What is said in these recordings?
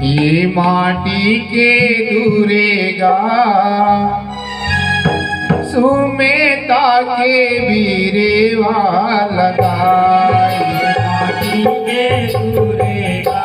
ये माटी के दूरेगा सुमेता के बीरेवा लगाए। माटी के दूरेगा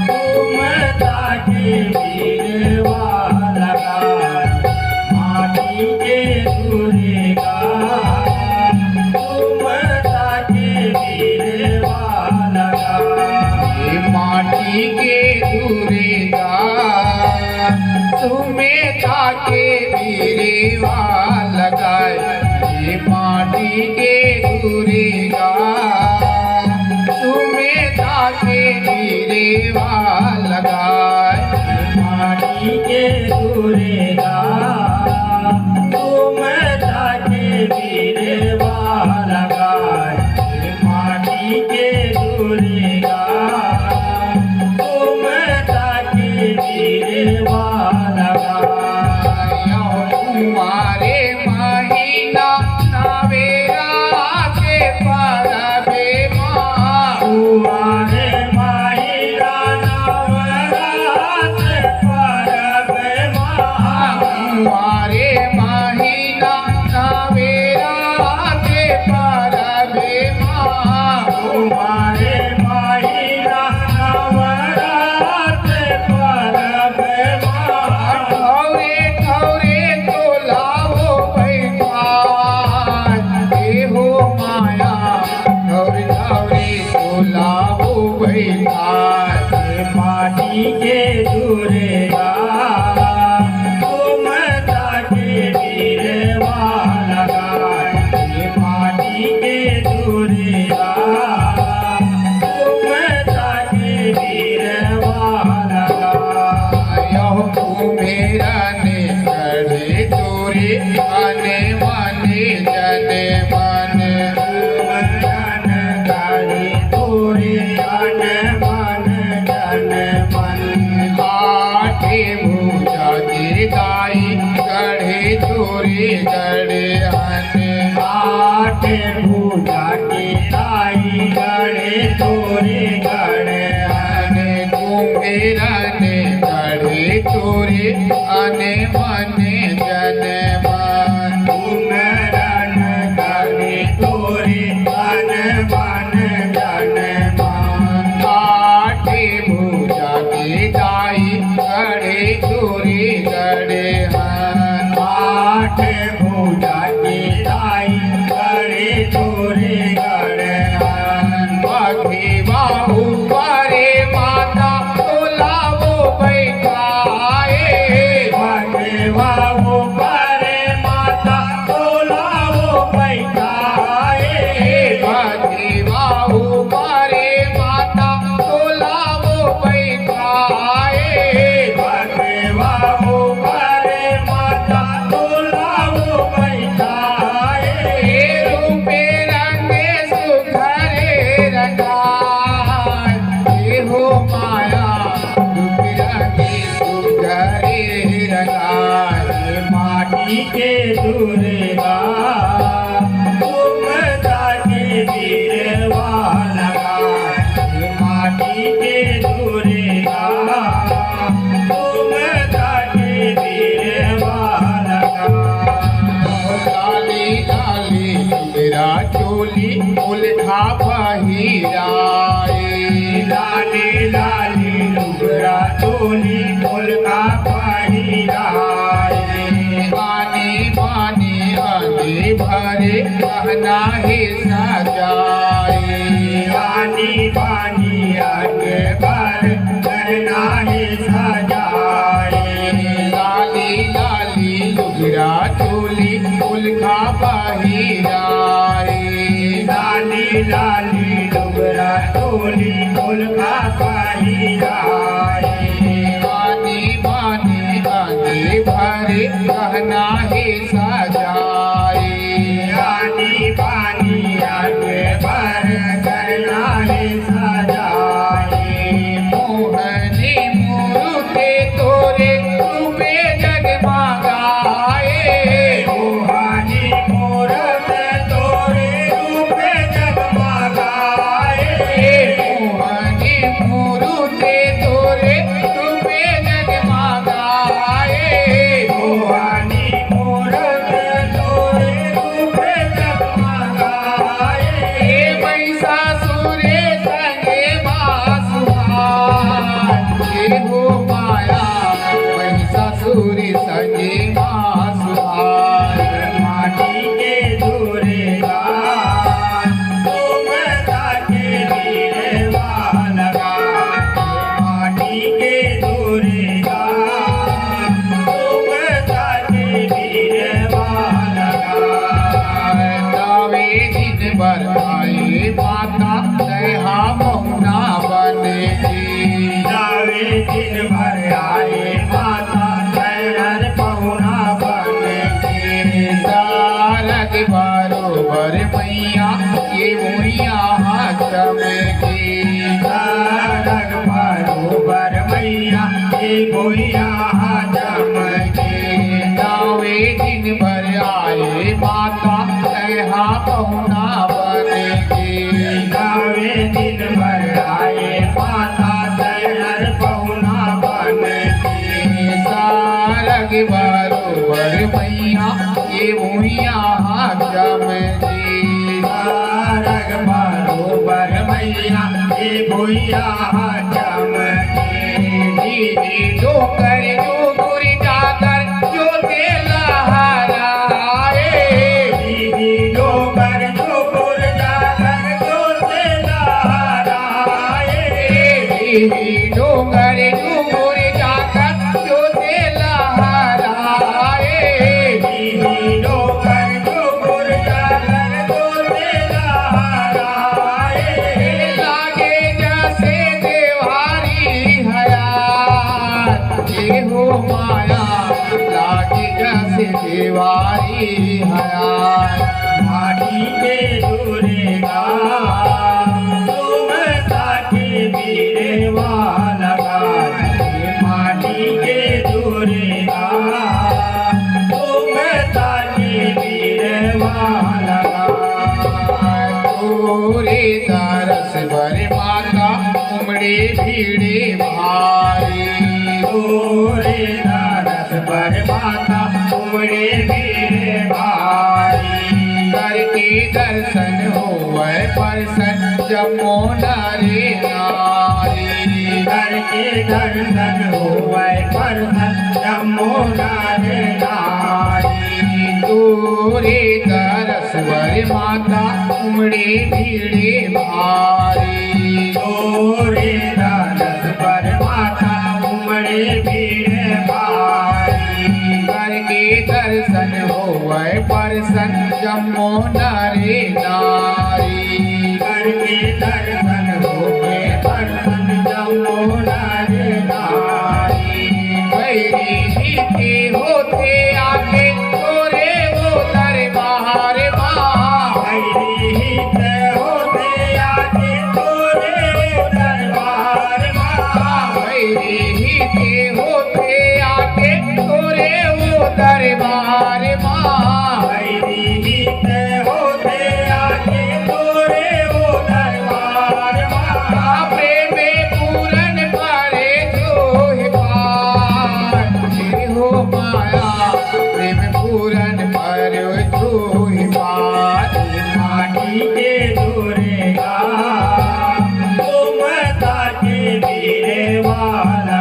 सुमेता के बीरेवा लगाए। माटी के दूरेगा सुमेता के बीरेवा लगाए। माटी के दूरेगा सुमेता के बीरेवा लगाए। ये माटी के दूरेगा सुमेता के बीरेवा लगाए। माटी के दूरेगा सुमेता के बीरेवा लगाए। माटी के दूरेगा सुमेता के बीरेवा लगाए। तुम्हारे महीना नवेरा के परबे माँ। तुम्हारे माहिरा नवरात परबे माँ। तुम्हारे महीना नवेरा के परबे माँ। तुम्हारे माहिरा नवरात परबे माँ। ठौरे ठौरे तो लाओ बैठान हे हो माया। ठौरे ठौरे तो लाओ बैठान। माटी के दूरेगा सुमेता के बीरेवा लगाए। माटी के दूरेगा सुमेता के बीरेवा लगाए। यह मेरा ने करे तोरे आने माने जने मन। मन गाड़ी तोरे अन मन जन मन। आठे भूजा के दाई गढ़े तोरे गढ़े हन। आठ भूजा के ताई गड़े तोरे गड़े अने मेरा ने गढ़े तोरे आने माने जने मन। उमरन गड़े तोरे अन मन जन मन। आठे भूजा के दाई गढ़े तोरे गढ़े हन। आठ भूजा के ताई गड़े तोरे गड़े बाघे बाहु पारे माता तोलावो बैठाए। बागे बाबू पारे माता तोलावो बैठाए। बाघे बाहु पारे माता तोलावो बैठाए। बागे बाबू पारे माता तोलावो बैठाए। रूपे रंगे सुघरे रंगाय। हे हो माया रूपे रंगे सुघरे रंगाय। माटी के दूरेगा सुमेता के बीरेवा लगाए। माटी के दूरेगा सुमेता के बीरेवा लगाए। लाली लाली मेरा चोली उल्टा पहिराए। लाली लाली लुगरा चोली मुलका पहिराए। बानी बानी आगे भरे कहना है सजाए। रानी बानी आगे भर करना है सजाए। लाली लाली लुगरा चोली उल्टा पहिराए। लाली लाली लुगरा चोली मुलका पहिराए। बानी बानी आगे भरे कहना है सजाए। रानी बानी आगे भर करना है सजाए। मोहनी मूर्ते तोरे रूपे जगमगाए। मोहानी मूरत तोरे रूपे जगमगाए। मोहनी मूर्ते तो भूया चमके नावे दिन भर आए माता कहा पहुना बनेगी नावे दिन भर आए माता तैहर पहुना बनती सारग बरोबर मैया ये भूया चमकी सारग बरोबर मैया ये भूया चमके डोकर डोगर जाकर जो लहराए दीदी डोकर डोकर जाकर जो लहराए डोगर डोगर जाकर जो लहराए दीदी डोकर डोकर जाकर जो लहराए लागे जैसे देवारी हयात ये हो माया लागे जैसे देवारी हयात माटी के दूरेगा तुम साथी मेरे वालगा माटी के दूरेगा तुम साथी मेरे वालगा तोरे दरस भर माता उमड़े भीड़े भारी तोरे दारस पर माता उमड़े मेरे भाई करके दर्शन होवे परसन जमो नारे नारी करके दर्शन होवे परसन जम्मो नारे नारी तोरे दरस भर माता उमड़े भीड़े भारी तोरे दारस पर माता उमड़े मेरे भाई करके दर्शन होवे परसन जमो नारे नारी करके दर्शन होवे परसन जम्मो नारे नारी भैरी जीते होते आके तोरे वो दरबार माँ हित होते आके तोरे दरबार माँ भैरी जीते होते आके तोरे वो दरबार माँ हित होते आके तोरे वो दरबार माँ प्रेम पूरन करे जो है पार तेरे हो माया प्रेम पूरन पर जो है पार माटी के दूरेगा तुम ताके मेरे वाला